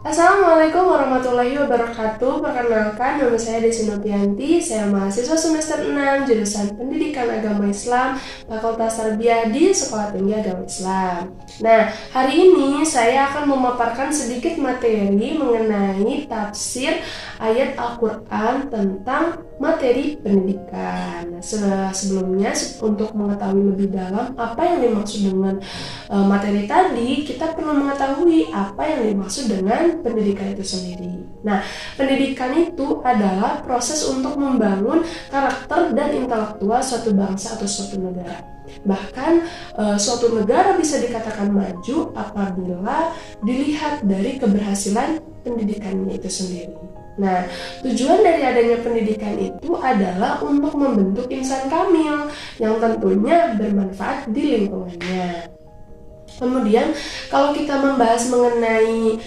Assalamualaikum warahmatullahi wabarakatuh. Perkenalkan, nama saya Desi Novianti. Saya mahasiswa semester 6 jurusan Pendidikan Agama Islam, Fakultas Tarbiyah di Sekolah Tinggi Agama Islam. Nah, hari ini saya akan memaparkan sedikit materi mengenai tafsir ayat Al-Quran tentang materi pendidikan. Nah, sebelumnya untuk mengetahui lebih dalam apa yang dimaksud dengan materi tadi, kita perlu mengetahui apa yang dimaksud dengan pendidikan itu sendiri. Nah, pendidikan itu adalah proses untuk membangun karakter dan intelektual suatu bangsa atau suatu negara. Bahkan suatu negara bisa dikatakan maju apabila dilihat dari keberhasilan pendidikannya itu sendiri. Nah, tujuan dari adanya pendidikan itu adalah untuk membentuk insan kamil yang tentunya bermanfaat di lingkungannya. Kemudian kalau kita membahas mengenai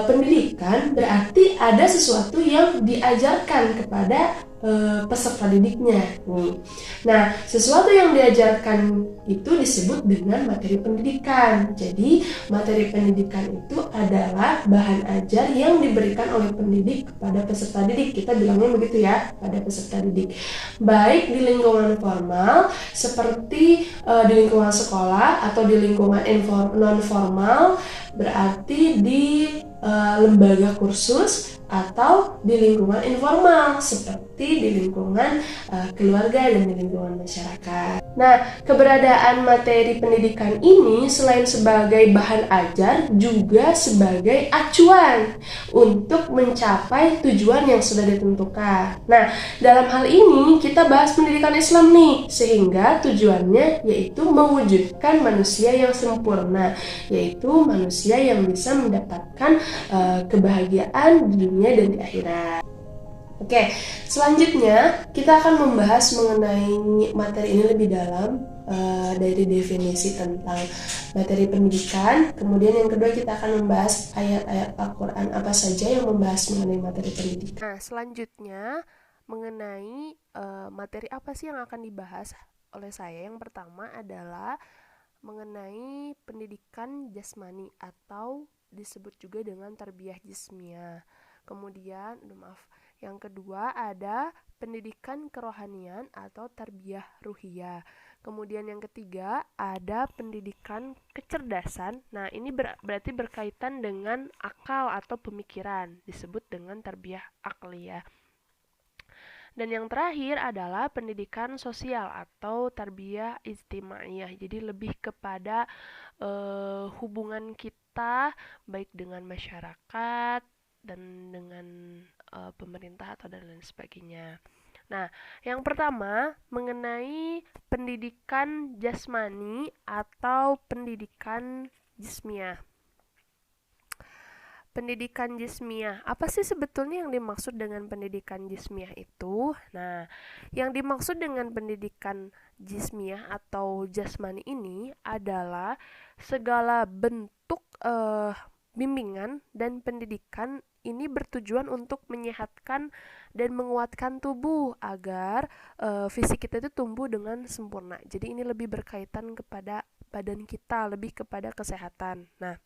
pendidikan, berarti ada sesuatu yang diajarkan kepada peserta didiknya nih. Nah, sesuatu yang diajarkan itu disebut dengan materi pendidikan. Jadi, materi pendidikan itu adalah bahan ajar yang diberikan oleh pendidik kepada peserta didik. Kita bilangnya begitu ya, pada peserta didik. Baik di lingkungan formal seperti di lingkungan sekolah atau di lingkungan non formal, berarti di lembaga kursus atau di lingkungan informal seperti di lingkungan keluarga dan di lingkungan masyarakat. Nah, keberadaan materi pendidikan ini selain sebagai bahan ajar juga sebagai acuan untuk mencapai tujuan yang sudah ditentukan. Nah, dalam hal ini kita bahas pendidikan Islam nih, sehingga tujuannya yaitu mewujudkan manusia yang sempurna, yaitu manusia yang bisa mendapatkan kebahagiaan di dunia dan di akhirat. Oke, selanjutnya kita akan membahas mengenai materi ini lebih dalam, dari definisi tentang materi pendidikan. Kemudian yang kedua kita akan membahas ayat-ayat Al-Quran apa saja yang membahas mengenai materi pendidikan. Nah, selanjutnya mengenai materi apa sih yang akan dibahas oleh saya. Yang pertama adalah mengenai pendidikan jasmani atau disebut juga dengan tarbiyah jismiyah. Kemudian, yang kedua ada pendidikan kerohanian atau tarbiyah ruhiyah. Kemudian yang ketiga ada pendidikan kecerdasan. Nah, ini berarti berkaitan dengan akal atau pemikiran, disebut dengan tarbiyah akliyah. Dan yang terakhir adalah pendidikan sosial atau tarbiyah ijtimaiyah. Jadi lebih kepada hubungan kita baik dengan masyarakat dan dengan pemerintah atau dan lain sebagainya. Nah, yang pertama mengenai pendidikan jasmani atau pendidikan jismiyah. Pendidikan jismiyah, apa sih sebetulnya yang dimaksud dengan pendidikan jismiyah itu? Nah, yang dimaksud dengan pendidikan jismiyah atau jasmani ini adalah segala bentuk bimbingan dan pendidikan ini bertujuan untuk menyehatkan dan menguatkan tubuh agar fisik kita itu tumbuh dengan sempurna. Jadi ini lebih berkaitan kepada badan kita, lebih kepada kesehatan. Nah,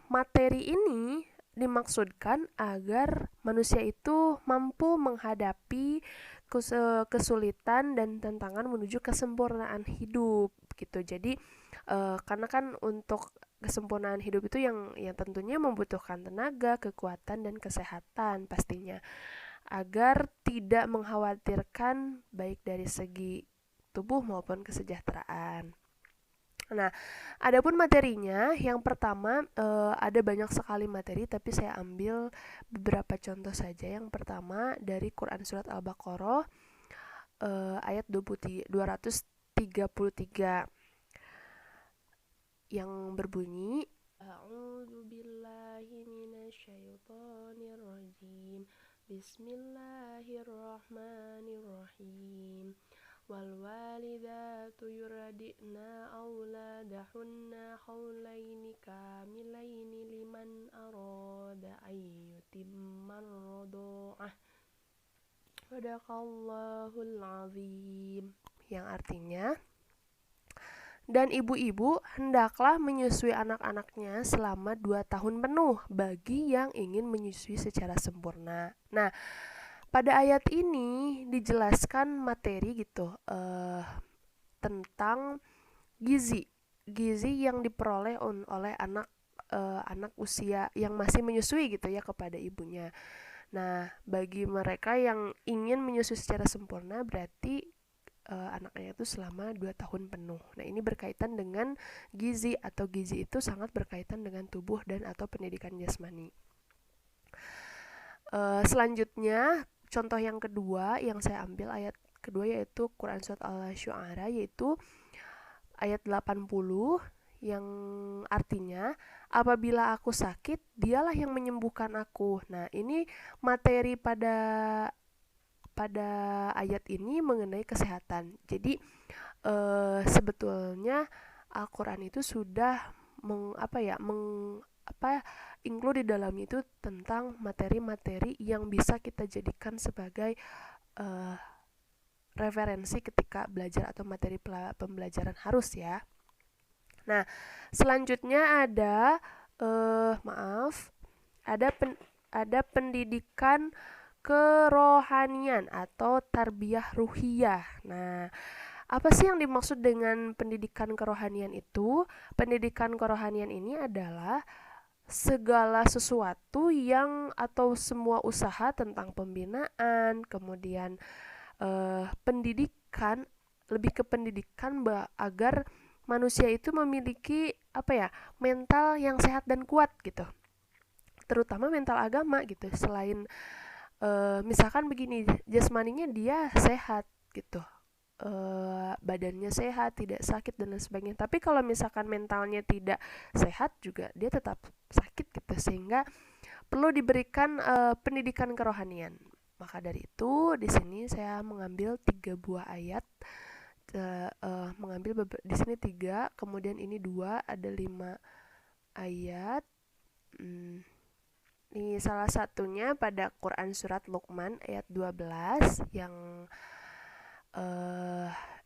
materi ini dimaksudkan agar manusia itu mampu menghadapi kesulitan dan tantangan menuju kesempurnaan hidup gitu. Jadi karena kan untuk kesempurnaan hidup itu yang tentunya membutuhkan tenaga, kekuatan dan kesehatan pastinya, agar tidak mengkhawatirkan baik dari segi tubuh maupun kesejahteraan. Nah, adapun materinya, yang pertama ada banyak sekali materi, tapi saya ambil beberapa contoh saja. Yang pertama dari Quran Surat Al-Baqarah ayat 233 yang berbunyi A'udzubillahi minasyaitonirrajim. Bismillahirrahmanirrahim. Walwalidatu yuradina auladahunna haulaini kamilaini liman arada ayyutimman rodo'ah. Sadaqallahul azim. Yang artinya, Dan ibu-ibu hendaklah menyusui anak-anaknya selama 2 tahun penuh bagi yang ingin menyusui secara sempurna. Nah, pada ayat ini dijelaskan materi gitu tentang gizi yang diperoleh oleh anak usia yang masih menyusui gitu ya kepada ibunya. Nah, bagi mereka yang ingin menyusui secara sempurna berarti anaknya itu selama 2 tahun penuh. Nah, ini berkaitan dengan gizi itu sangat berkaitan dengan tubuh dan atau pendidikan jasmani. Selanjutnya, contoh yang kedua yang saya ambil ayat kedua yaitu Quran Surat Al-Syu'ara, yaitu ayat 80 yang artinya apabila aku sakit dialah yang menyembuhkan aku. Nah, ini materi pada ayat ini mengenai kesehatan. Jadi sebetulnya Al-Quran itu sudah include di dalam itu tentang materi-materi yang bisa kita jadikan sebagai referensi ketika belajar atau materi pembelajaran harus ya. Nah, selanjutnya ada ada pendidikan kerohanian atau tarbiyah ruhiyah. Nah, apa sih yang dimaksud dengan pendidikan kerohanian itu? Pendidikan kerohanian ini adalah segala sesuatu yang atau semua usaha tentang pembinaan, kemudian pendidikan, lebih ke pendidikan agar manusia itu memiliki mental yang sehat dan kuat gitu, terutama mental agama gitu. Selain misalkan begini, jasmaninya dia sehat gitu, badannya sehat, tidak sakit dan lain sebagainya, tapi kalau misalkan mentalnya tidak sehat juga dia tetap sakit gitu, sehingga perlu diberikan pendidikan kerohanian. Maka dari itu di sini saya mengambil 3 buah ayat, mengambil di sini 3, kemudian ini 2, ada 5 ayat. Ini salah satunya pada Quran Surat Luqman ayat 12 yang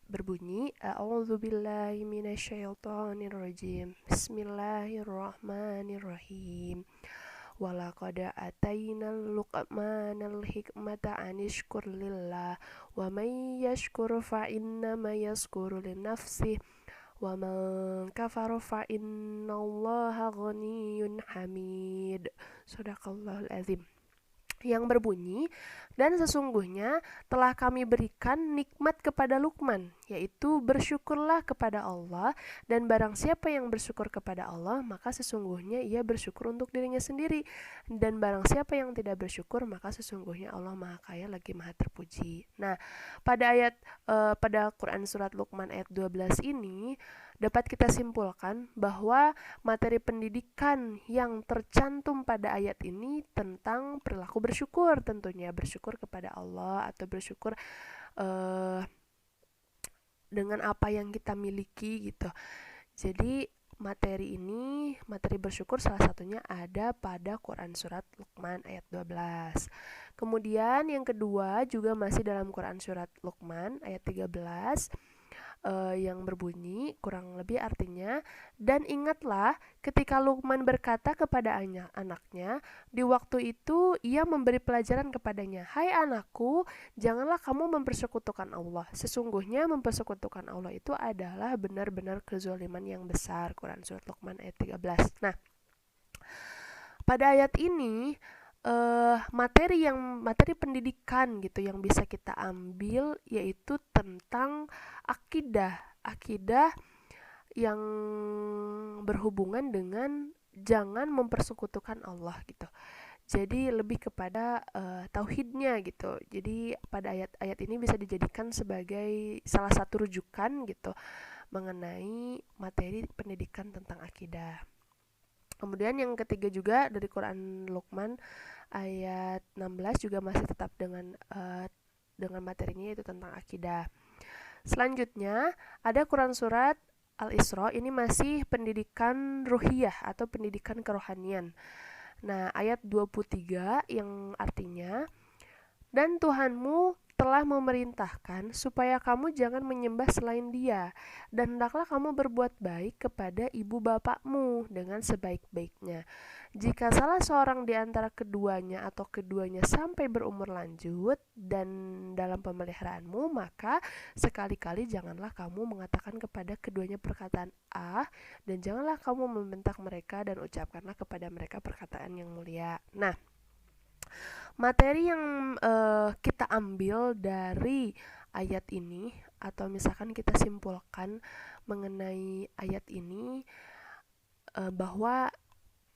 berbunyi A'udzubillahi minasyaitonirrajim. Bismillahirrahmanirrahim. Walaqad atainal luqmanal hikmata anishkur lillah wa may yashkur fa innama yashkuru li nafsihi wa man kafara fa innallaha ghaniyyun hamid. Shadaqallahul azim. Yang berbunyi, dan sesungguhnya telah kami berikan nikmat kepada Luqman, yaitu bersyukurlah kepada Allah, dan barang siapa yang bersyukur kepada Allah, maka sesungguhnya ia bersyukur untuk dirinya sendiri, dan barang siapa yang tidak bersyukur, maka sesungguhnya Allah Maha Kaya lagi Maha Terpuji. Nah, pada Quran Surat Luqman ayat 12 ini dapat kita simpulkan bahwa materi pendidikan yang tercantum pada ayat ini tentang perilaku bersyukur, tentunya bersyukur kepada Allah atau bersyukur dengan apa yang kita miliki gitu. Jadi materi bersyukur salah satunya ada pada Quran Surat Luqman ayat 12. Kemudian yang kedua juga masih dalam Quran Surat Luqman ayat 13 yang berbunyi kurang lebih artinya, dan ingatlah ketika Luqman berkata kepada anaknya, di waktu itu ia memberi pelajaran kepadanya, hai anakku, janganlah kamu mempersekutukan Allah, sesungguhnya mempersekutukan Allah itu adalah benar-benar kezaliman yang besar. Quran Surat Luqman ayat 13. Nah, pada ayat ini materi pendidikan gitu yang bisa kita ambil yaitu tentang akidah yang berhubungan dengan jangan mempersekutukan Allah gitu. Jadi lebih kepada tauhidnya gitu. Jadi pada ayat ini bisa dijadikan sebagai salah satu rujukan gitu mengenai materi pendidikan tentang akidah. Kemudian yang ketiga juga dari Quran Luqman ayat 16 juga masih tetap dengan materinya yaitu tentang akidah. Selanjutnya ada Quran Surat Al-Isra, ini masih pendidikan ruhiyah atau pendidikan kerohanian. Nah, ayat 23 yang artinya, dan Tuhanmu telah memerintahkan supaya kamu jangan menyembah selain Dia, dan hendaklah kamu berbuat baik kepada ibu bapakmu dengan sebaik-baiknya. Jika salah seorang di antara keduanya atau keduanya sampai berumur lanjut dan dalam pemeliharaanmu, maka sekali-kali janganlah kamu mengatakan kepada keduanya perkataan "ah", dan janganlah kamu membentak mereka dan ucapkanlah kepada mereka perkataan yang mulia. Nah, materi yang kita ambil dari ayat ini, atau misalkan kita simpulkan mengenai ayat ini, bahwa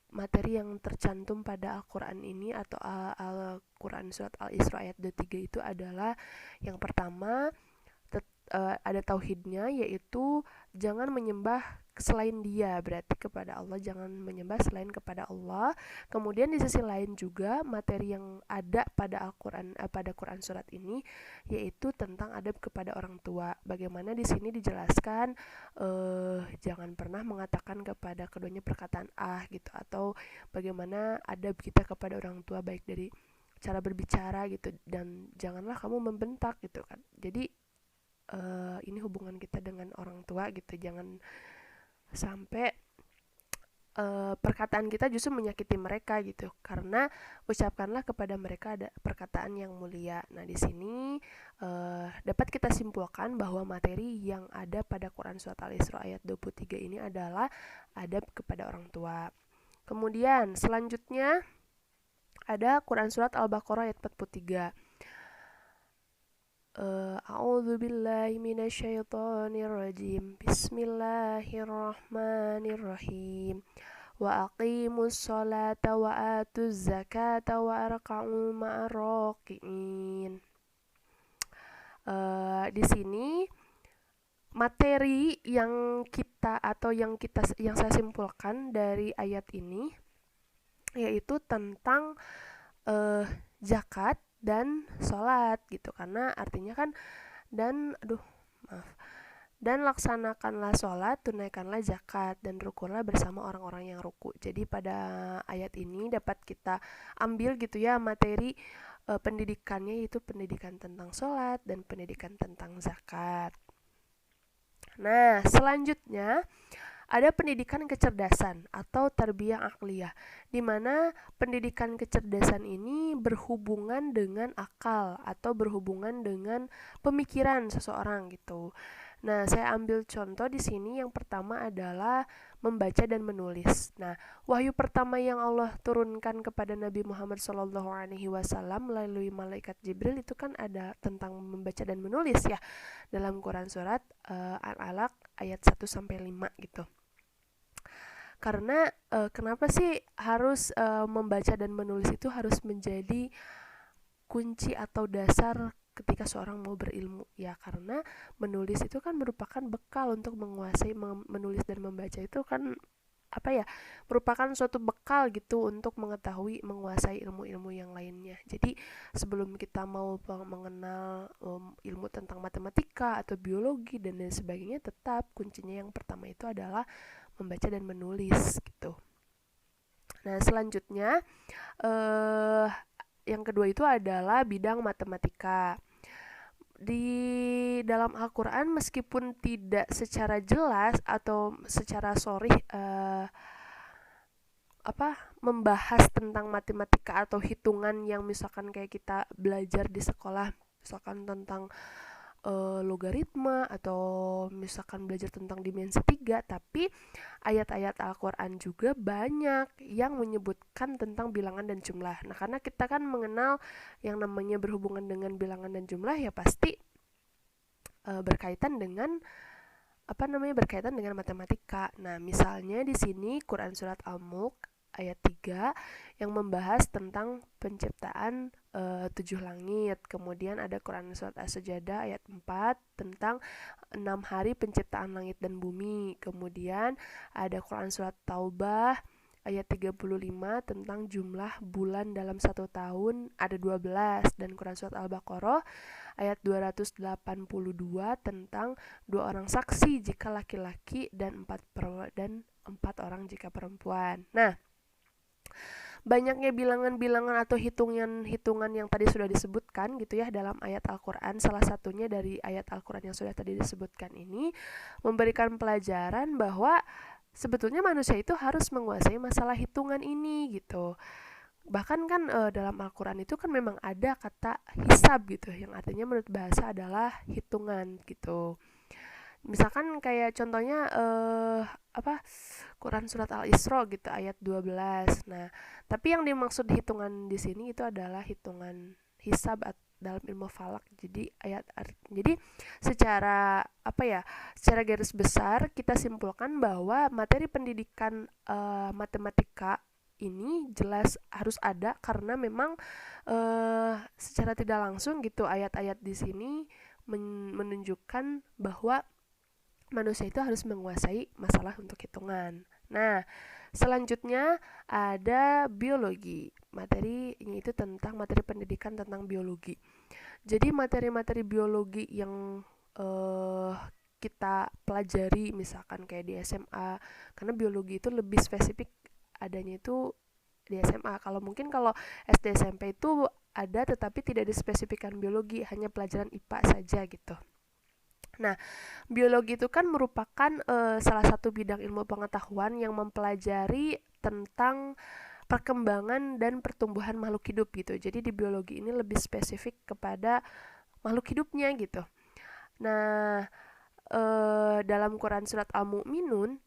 materi yang tercantum pada Al-Quran ini atau Al-Quran surat Al-Isra ayat 23 itu adalah yang pertama, ada tauhidnya, yaitu jangan menyembah selain Dia, berarti kepada Allah, jangan menyembah selain kepada Allah. Kemudian di sisi lain juga materi yang ada pada Al-Quran, pada Quran surat ini, yaitu tentang adab kepada orang tua. Bagaimana di sini dijelaskan jangan pernah mengatakan kepada keduanya perkataan "ah" gitu, atau bagaimana adab kita kepada orang tua baik dari cara berbicara gitu, dan janganlah kamu membentak gitu kan. Jadi ini hubungan kita dengan orang tua gitu, jangan sampai perkataan kita justru menyakiti mereka gitu, karena ucapkanlah kepada mereka ada perkataan yang mulia. Nah, di sini dapat kita simpulkan bahwa materi yang ada pada Quran surat Al-Isra ayat 23 ini adalah adab kepada orang tua. Kemudian selanjutnya ada Quran surat Al-Baqarah ayat 43. A'udzu billahi minasyaitonir rajim. Bismillahirrahmanirrahim. Wa aqimus sholata wa atuz zakata wa arka'u ma'ar raki'in. Di sini materi yang saya simpulkan dari ayat ini yaitu tentang zakat dan sholat gitu, karena artinya kan dan laksanakanlah sholat, tunaikanlah zakat, dan rukunlah bersama orang-orang yang ruku. Jadi pada ayat ini dapat kita ambil gitu ya materi pendidikannya, yaitu pendidikan tentang sholat dan pendidikan tentang zakat. Nah, selanjutnya ada pendidikan kecerdasan atau tarbiyah akliyah, di mana pendidikan kecerdasan ini berhubungan dengan akal atau berhubungan dengan pemikiran seseorang gitu. Nah, saya ambil contoh di sini. Yang pertama adalah membaca dan menulis. Nah, wahyu pertama yang Allah turunkan kepada Nabi Muhammad SAW melalui malaikat Jibril itu kan ada tentang membaca dan menulis ya, dalam Quran surat Al-Alaq ayat 1-5 gitu. Karena kenapa sih harus membaca dan menulis itu harus menjadi kunci atau dasar ketika seorang mau berilmu? Ya karena menulis itu kan merupakan bekal untuk menguasai menulis dan membaca itu kan merupakan suatu bekal gitu untuk mengetahui, menguasai ilmu-ilmu yang lainnya. Jadi sebelum kita mau mengenal ilmu tentang matematika atau biologi dan lain sebagainya, tetap kuncinya yang pertama itu adalah membaca dan menulis gitu. Nah, selanjutnya yang kedua itu adalah bidang matematika. Di dalam Al-Quran meskipun tidak secara jelas atau secara sharih membahas tentang matematika atau hitungan yang misalkan kayak kita belajar di sekolah, misalkan tentang logaritma atau misalkan belajar tentang dimensi 3, tapi ayat-ayat Al-Quran juga banyak yang menyebutkan tentang bilangan dan jumlah. Nah, karena kita kan mengenal yang namanya berhubungan dengan bilangan dan jumlah ya pasti berkaitan dengan matematika. Nah, misalnya di sini Quran surat Al-Mulk ayat 3 yang membahas tentang penciptaan 7 langit. Kemudian ada Quran surat As-Sajadah ayat 4 tentang 6 hari penciptaan langit dan bumi. Kemudian ada Quran surat Taubah ayat 35 tentang jumlah bulan dalam 1 tahun ada 12, dan Quran surat Al-Baqarah ayat 282 tentang 2 orang saksi jika laki-laki dan 4 orang jika perempuan. Nah, banyaknya bilangan-bilangan atau hitungan-hitungan yang tadi sudah disebutkan gitu ya dalam ayat Al-Quran. Salah satunya dari ayat Al-Quran yang sudah tadi disebutkan ini memberikan pelajaran bahwa sebetulnya manusia itu harus menguasai masalah hitungan ini gitu. Bahkan kan dalam Al-Quran itu kan memang ada kata hisab gitu, yang artinya menurut bahasa adalah hitungan gitu. Misalkan kayak contohnya apa, Quran surat Al-Isra gitu ayat 12. Nah, tapi yang dimaksud hitungan di sini itu adalah hitungan hisab dalam ilmu falak. Jadi secara apa ya? Secara garis besar kita simpulkan bahwa materi pendidikan matematika ini jelas harus ada karena memang secara tidak langsung gitu ayat-ayat di sini menunjukkan bahwa manusia itu harus menguasai masalah untuk hitungan. Nah, selanjutnya ada biologi. Materinya itu tentang materi pendidikan tentang biologi. Jadi materi-materi biologi yang kita pelajari misalkan kayak di SMA, karena biologi itu lebih spesifik adanya itu di SMA. Kalau mungkin kalau SD SMP itu ada tetapi tidak dispesifikkan biologi, hanya pelajaran IPA saja gitu. Nah, biologi itu kan merupakan salah satu bidang ilmu pengetahuan yang mempelajari tentang perkembangan dan pertumbuhan makhluk hidup gitu. Jadi di biologi ini lebih spesifik kepada makhluk hidupnya gitu. Nah, dalam Quran surat Al-Mu'minun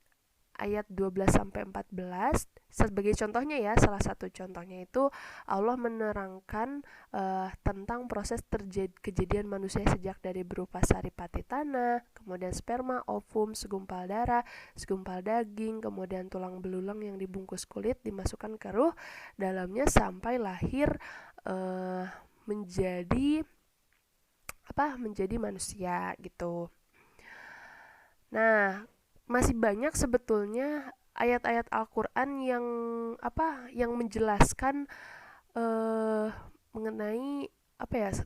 ayat 12 sampai 14 sebagai contohnya ya, salah satu contohnya itu Allah menerangkan tentang proses kejadian manusia sejak dari berupa saripati tanah, kemudian sperma, ovum, segumpal darah, segumpal daging, kemudian tulang belulang yang dibungkus kulit dimasukkan ke ruh dalamnya sampai lahir menjadi manusia gitu. Nah, masih banyak sebetulnya ayat-ayat Al-Quran yang menjelaskan mengenai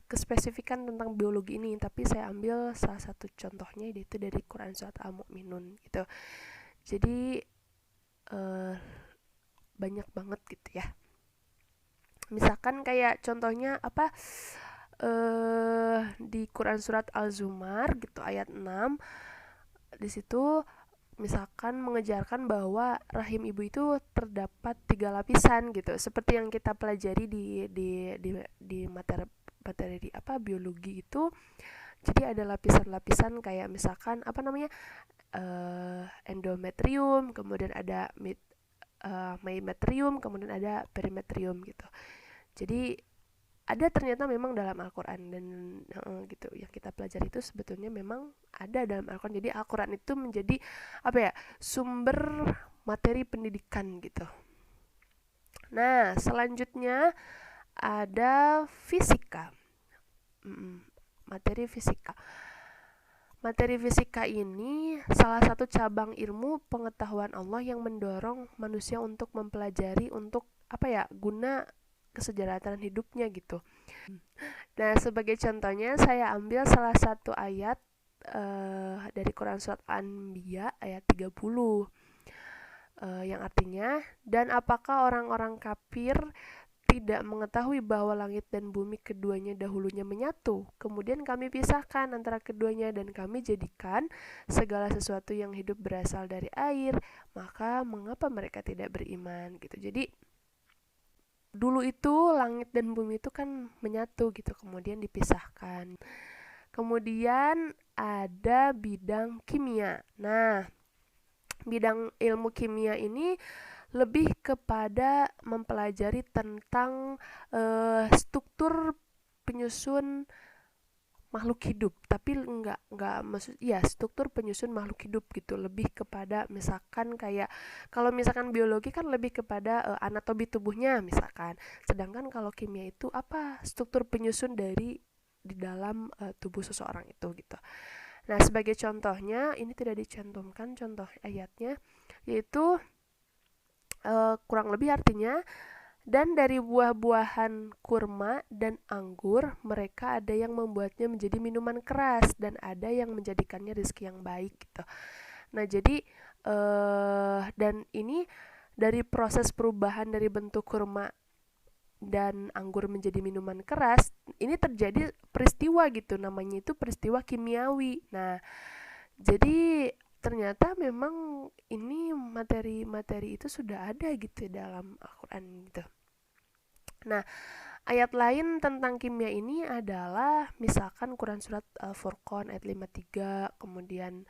kespesifikan tentang biologi ini, tapi saya ambil salah satu contohnya yaitu dari Quran surat Al-Mu'minun gitu. Jadi banyak banget gitu ya. Misalkan kayak contohnya di Quran surat Al-Zumar gitu ayat 6, di situ misalkan mengejarkan bahwa rahim ibu itu terdapat 3 lapisan gitu, seperti yang kita pelajari di materi biologi itu. Jadi ada lapisan-lapisan kayak misalkan endometrium, kemudian ada meiometrium, kemudian ada perimetrium gitu. Jadi ada ternyata memang dalam Al-Quran, dan gitu yang kita pelajari itu sebetulnya memang ada dalam Al-Quran. Jadi Al-Quran itu menjadi sumber materi pendidikan gitu. Nah, selanjutnya ada fisika. Materi fisika. Materi fisika ini salah satu cabang ilmu pengetahuan Allah yang mendorong manusia untuk mempelajari untuk guna kesejahteraan hidupnya gitu. Nah, sebagai contohnya saya ambil salah satu ayat dari Quran surat An-Anbiya ayat 30 yang artinya, dan apakah orang-orang kafir tidak mengetahui bahwa langit dan bumi keduanya dahulunya menyatu, kemudian kami pisahkan antara keduanya dan kami jadikan segala sesuatu yang hidup berasal dari air, maka mengapa mereka tidak beriman gitu. Jadi dulu itu langit dan bumi itu kan menyatu gitu, kemudian dipisahkan. Kemudian ada bidang kimia. Nah, bidang ilmu kimia ini lebih kepada mempelajari tentang struktur penyusun makhluk hidup, tapi enggak struktur penyusun makhluk hidup gitu, lebih kepada misalkan kayak kalau misalkan biologi kan lebih kepada anatomi tubuhnya misalkan, sedangkan kalau kimia itu struktur penyusun di dalam tubuh seseorang itu gitu. Nah, sebagai contohnya ini tidak dicantumkan contoh ayatnya, yaitu kurang lebih artinya, dan dari buah-buahan kurma dan anggur mereka ada yang membuatnya menjadi minuman keras dan ada yang menjadikannya rezeki yang baik gitu. Nah, jadi dan ini dari proses perubahan dari bentuk kurma dan anggur menjadi minuman keras, ini terjadi peristiwa gitu, namanya itu peristiwa kimiawi. Nah, jadi ternyata memang ini materi-materi itu sudah ada gitu dalam Al-Quran gitu. Nah, ayat lain tentang kimia ini adalah misalkan Quran surat Al-Furqan ayat 53, kemudian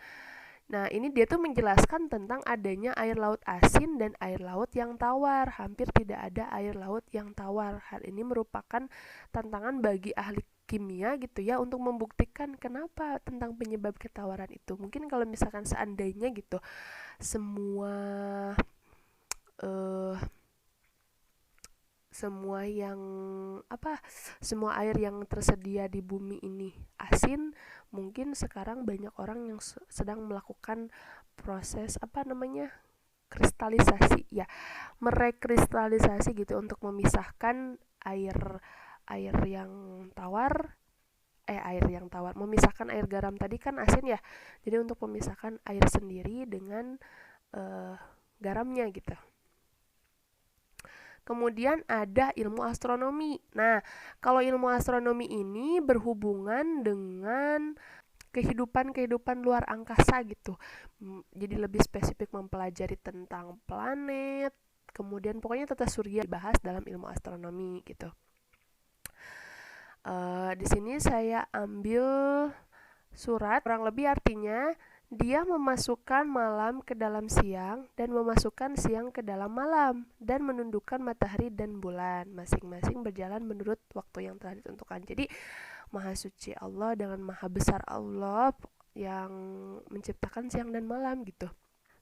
nah, ini dia tuh menjelaskan tentang adanya air laut asin dan air laut yang tawar. Hampir tidak ada air laut yang tawar. Hal ini merupakan tantangan bagi ahli kimia gitu ya untuk membuktikan kenapa tentang penyebab ketawaran itu. Mungkin kalau misalkan seandainya gitu semua eh semua yang apa semua air yang tersedia di bumi ini asin, mungkin sekarang banyak orang yang sedang melakukan proses apa namanya kristalisasi ya, merekristalisasi gitu untuk memisahkan air air yang tawar memisahkan air garam tadi kan asin ya, jadi untuk memisahkan air sendiri dengan eh, garamnya gitu. Kemudian ada ilmu astronomi. Nah, kalau ilmu astronomi ini berhubungan dengan kehidupan-kehidupan luar angkasa gitu. Jadi lebih spesifik mempelajari tentang planet, kemudian pokoknya tata surya dibahas dalam ilmu astronomi gitu. Di sini saya ambil surat, kurang lebih artinya dia memasukkan malam ke dalam siang dan memasukkan siang ke dalam malam dan menundukkan matahari dan bulan, masing-masing berjalan menurut waktu yang telah ditentukan. Jadi Maha suci Allah dengan maha besar Allah yang menciptakan siang dan malam gitu.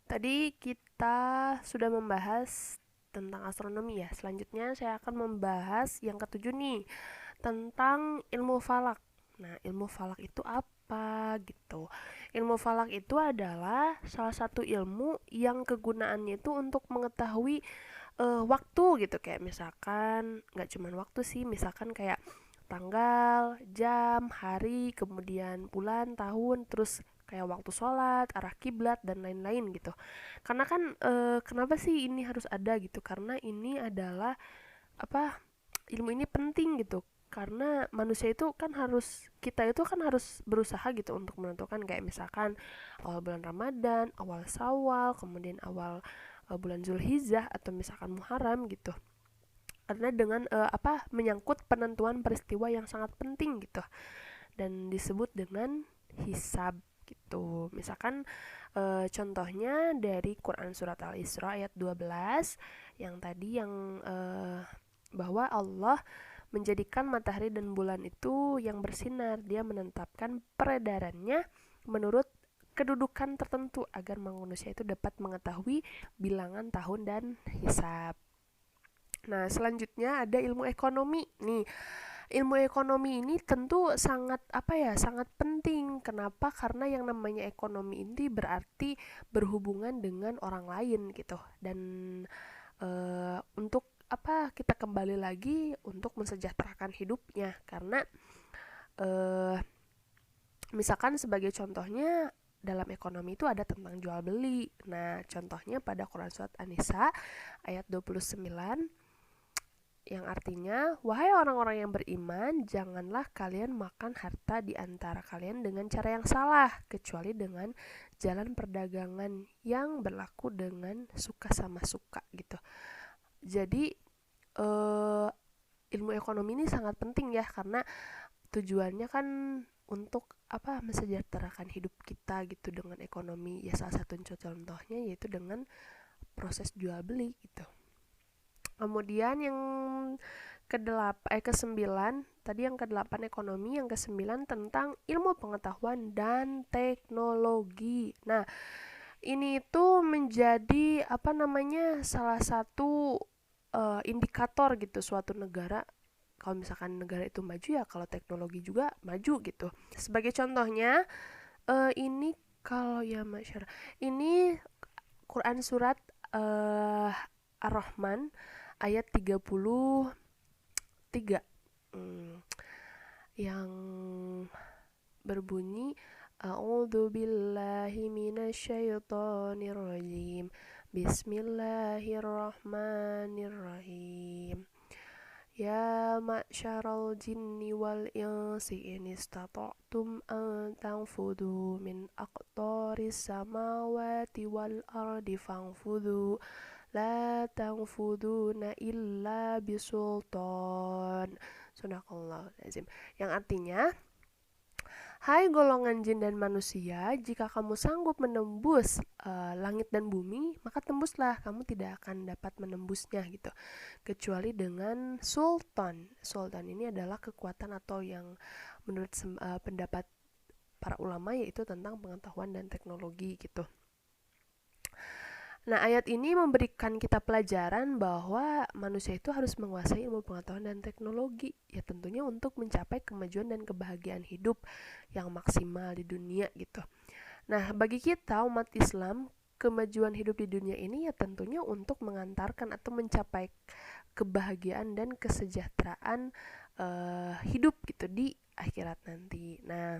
Tadi kita sudah membahas tentang astronomi ya. Selanjutnya saya akan membahas yang ketujuh nih, tentang ilmu falak. Nah, ilmu falak itu apa gitu? Ilmu falak itu adalah salah satu ilmu yang kegunaannya itu untuk mengetahui waktu gitu, kayak misalkan nggak cuma waktu sih, misalkan kayak tanggal, jam, hari, kemudian bulan, tahun, terus kayak waktu sholat, arah kiblat dan lain-lain gitu. Karena kan kenapa sih ini harus ada gitu? Karena ini adalah apa, ilmu ini penting gitu. Karena manusia itu kan harus, kita itu kan harus berusaha gitu untuk menentukan kayak misalkan awal bulan Ramadan, awal Syawal, kemudian awal bulan Zulhijjah atau misalkan Muharram gitu, karena dengan menyangkut penentuan peristiwa yang sangat penting gitu dan disebut dengan hisab gitu. Misalkan contohnya dari Quran surat Al-Isra ayat 12 yang tadi yang bahwa Allah menjadikan matahari dan bulan itu yang bersinar, dia menetapkan peredarannya menurut kedudukan tertentu agar manusia itu dapat mengetahui bilangan tahun dan hisab. Nah, selanjutnya ada ilmu ekonomi. Nih, ilmu ekonomi ini tentu sangat sangat penting. Kenapa? Karena yang namanya ekonomi ini berarti berhubungan dengan orang lain gitu. Dan untuk kita kembali lagi untuk mensejahterakan hidupnya. Karena misalkan sebagai contohnya dalam ekonomi itu ada tentang jual beli. Nah, contohnya pada Quran surat An-Nisa ayat 29 yang artinya, wahai orang-orang yang beriman, janganlah kalian makan harta di antara kalian dengan cara yang salah, kecuali dengan jalan perdagangan yang berlaku dengan suka sama suka gitu. Jadi ilmu ekonomi ini sangat penting ya, karena tujuannya kan untuk mensejahterakan hidup kita gitu dengan ekonomi. Ya salah satu contohnya yaitu dengan proses jual beli gitu. Kemudian yang ke-9, tadi yang ke-8 ekonomi, yang ke-9 tentang ilmu pengetahuan dan teknologi. Nah, ini itu menjadi salah satu indikator gitu suatu negara. Kalau misalkan negara itu maju ya kalau teknologi juga maju gitu. Sebagai contohnya ini kalau ya masyarakat ini Quran surat Ar-Rahman ayat 33 yang berbunyi A'udzu billahi minasyaitonir rajim. Bismillahirrahmanirrahim. Ya ma'syaral jinni wal insi in istata'tum an tanfudu min aqtaris samawati wal ardi fanfudu la tanfuduna illa bisultan. Sadaqallahul azim. Yang artinya, hai golongan jin dan manusia, jika kamu sanggup menembus langit dan bumi, maka tembuslah, kamu tidak akan dapat menembusnya gitu. Kecuali dengan sultan. Sultan ini adalah kekuatan atau yang menurut pendapat para ulama yaitu tentang pengetahuan dan teknologi gitu. Nah, ayat ini memberikan kita pelajaran bahwa manusia itu harus menguasai ilmu pengetahuan dan teknologi, ya tentunya untuk mencapai kemajuan dan kebahagiaan hidup yang maksimal di dunia gitu. Nah, bagi kita umat Islam, kemajuan hidup di dunia ini ya tentunya untuk mengantarkan atau mencapai kebahagiaan dan kesejahteraan hidup gitu di akhirat nanti. Nah,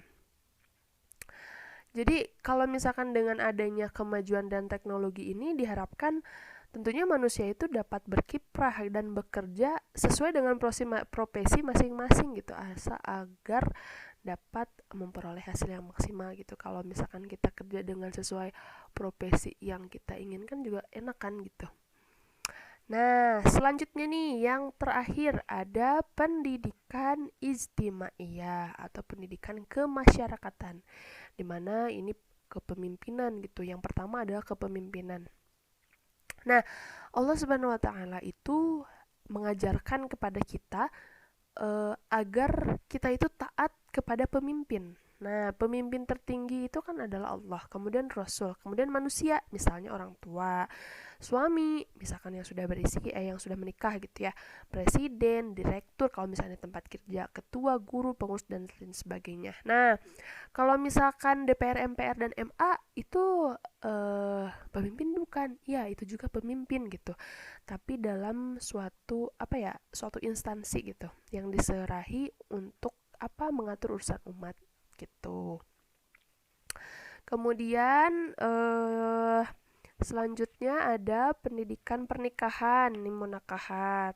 jadi kalau misalkan dengan adanya kemajuan dan teknologi ini diharapkan tentunya manusia itu dapat berkiprah dan bekerja sesuai dengan profesi masing-masing gitu, agar dapat memperoleh hasil yang maksimal gitu. Kalau misalkan kita kerja dengan sesuai profesi yang kita inginkan juga enak kan gitu. Nah, selanjutnya nih yang terakhir ada pendidikan ijtimaiyah atau pendidikan kemasyarakatan, di mana ini kepemimpinan gitu. Yang pertama adalah kepemimpinan. Nah, Allah Subhanahu wa taala itu mengajarkan kepada kita agar kita itu taat kepada pemimpin. Nah, pemimpin tertinggi itu kan adalah Allah, kemudian Rasul, kemudian manusia, misalnya orang tua, suami, misalkan yang sudah yang sudah menikah gitu ya, presiden, direktur, kalau misalnya tempat kerja, ketua, guru, pengurus, dan lain sebagainya. Nah, kalau misalkan DPR, MPR, dan MA itu pemimpin bukan? Ya, itu juga pemimpin gitu. Tapi dalam suatu suatu instansi gitu yang diserahi untuk mengatur urusan umat gitu. Kemudian selanjutnya ada pendidikan pernikahan, nih munakahat.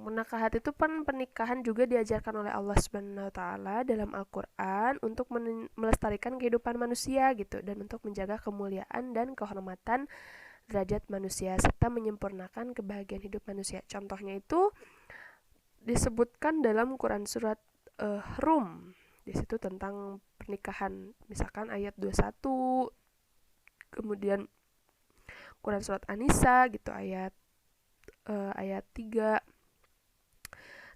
Munakahat itu pernikahan juga diajarkan oleh Allah Subhanahu wa taala dalam Al-Qur'an untuk melestarikan kehidupan manusia gitu dan untuk menjaga kemuliaan dan kehormatan derajat manusia serta menyempurnakan kebahagiaan hidup manusia. Contohnya itu disebutkan dalam Quran surat Rum. Di situ tentang pernikahan, misalkan ayat 21. Kemudian Quran surat An-Nisa gitu ayat 3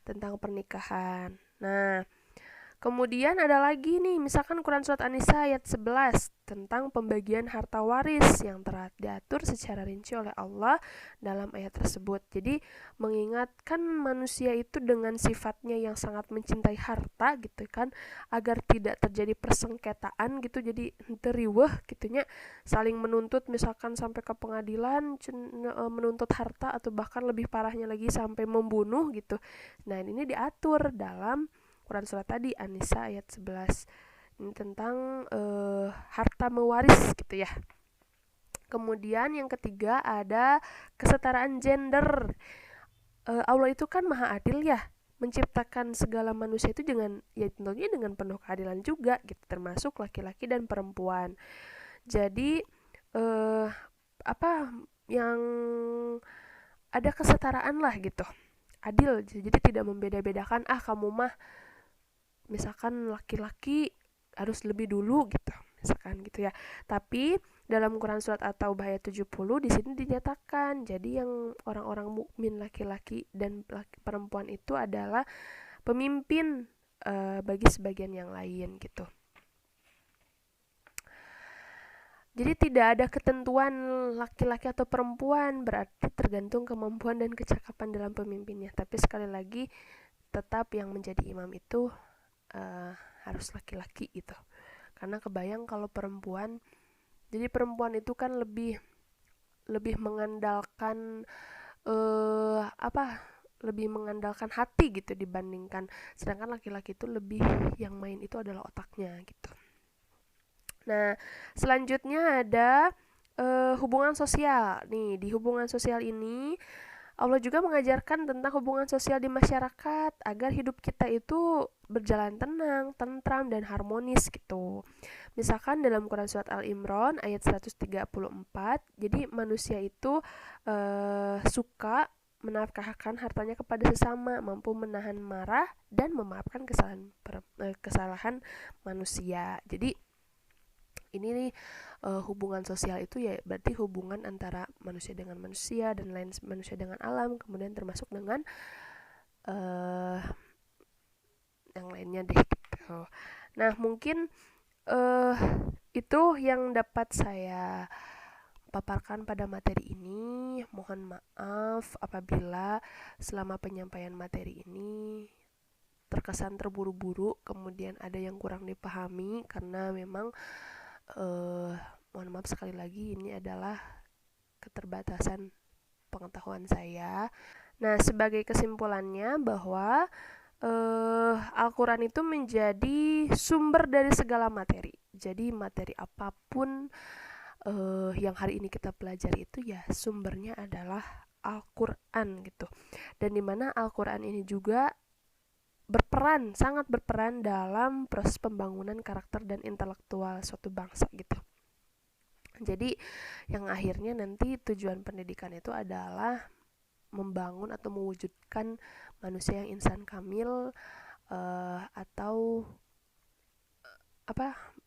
tentang pernikahan. Nah, kemudian ada lagi nih, misalkan Quran surat An-Nisa ayat 11 tentang pembagian harta waris yang telah diatur secara rinci oleh Allah dalam ayat tersebut. Jadi mengingatkan manusia itu dengan sifatnya yang sangat mencintai harta gitu kan, agar tidak terjadi persengketaan gitu, jadi teriweh gitunya, saling menuntut misalkan sampai ke pengadilan menuntut harta atau bahkan lebih parahnya lagi sampai membunuh gitu. Nah, ini diatur dalam Quran surat tadi An-Nisa ayat 11. Ini tentang harta mewaris gitu ya. Kemudian yang ketiga ada kesetaraan gender. Allah itu kan maha adil ya, menciptakan segala manusia itu tentunya dengan penuh keadilan juga gitu, termasuk laki-laki dan perempuan. Jadi yang ada kesetaraan lah gitu, adil, jadi tidak membeda-bedakan kamu mah misalkan laki-laki harus lebih dulu gitu, misalkan gitu ya. Tapi dalam Quran surat At-Taubah ayat 70 di sini dinyatakan, jadi yang orang-orang mukmin laki-laki dan perempuan itu adalah pemimpin bagi sebagian yang lain gitu. Jadi tidak ada ketentuan laki-laki atau perempuan, berarti tergantung kemampuan dan kecakapan dalam pemimpinnya. Tapi sekali lagi tetap yang menjadi imam itu harus laki-laki gitu. Karena kebayang kalau perempuan, jadi perempuan itu kan lebih mengandalkan lebih mengandalkan hati gitu dibandingkan, sedangkan laki-laki itu lebih yang main itu adalah otaknya gitu. Nah, selanjutnya ada hubungan sosial. Nih, di hubungan sosial ini Allah juga mengajarkan tentang hubungan sosial di masyarakat agar hidup kita itu berjalan tenang, tentram, dan harmonis gitu. Misalkan dalam Quran Surat Al-Imran ayat 134, jadi manusia itu suka menafkahkan hartanya kepada sesama, mampu menahan marah, dan memaafkan kesalahan manusia. Jadi ini nih hubungan sosial itu ya berarti hubungan antara manusia dengan manusia dan lain manusia dengan alam, kemudian termasuk dengan uh, yang lainnya deh gitu. Nah mungkin uh, itu yang dapat saya paparkan pada materi ini. Mohon maaf apabila selama penyampaian materi ini terkesan terburu-buru, kemudian ada yang kurang dipahami karena memang mohon maaf sekali lagi, ini adalah keterbatasan pengetahuan saya. Nah, sebagai kesimpulannya bahwa Al-Quran itu menjadi sumber dari segala materi. Jadi materi apapun yang hari ini kita pelajari itu ya sumbernya adalah Al-Quran gitu. Dan dimana Al-Quran ini juga sangat berperan dalam proses pembangunan karakter dan intelektual suatu bangsa gitu. Jadi yang akhirnya nanti tujuan pendidikan itu adalah membangun atau mewujudkan manusia yang insan kamil, atau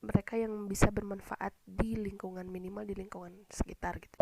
mereka yang bisa bermanfaat di lingkungan, minimal di lingkungan sekitar gitu.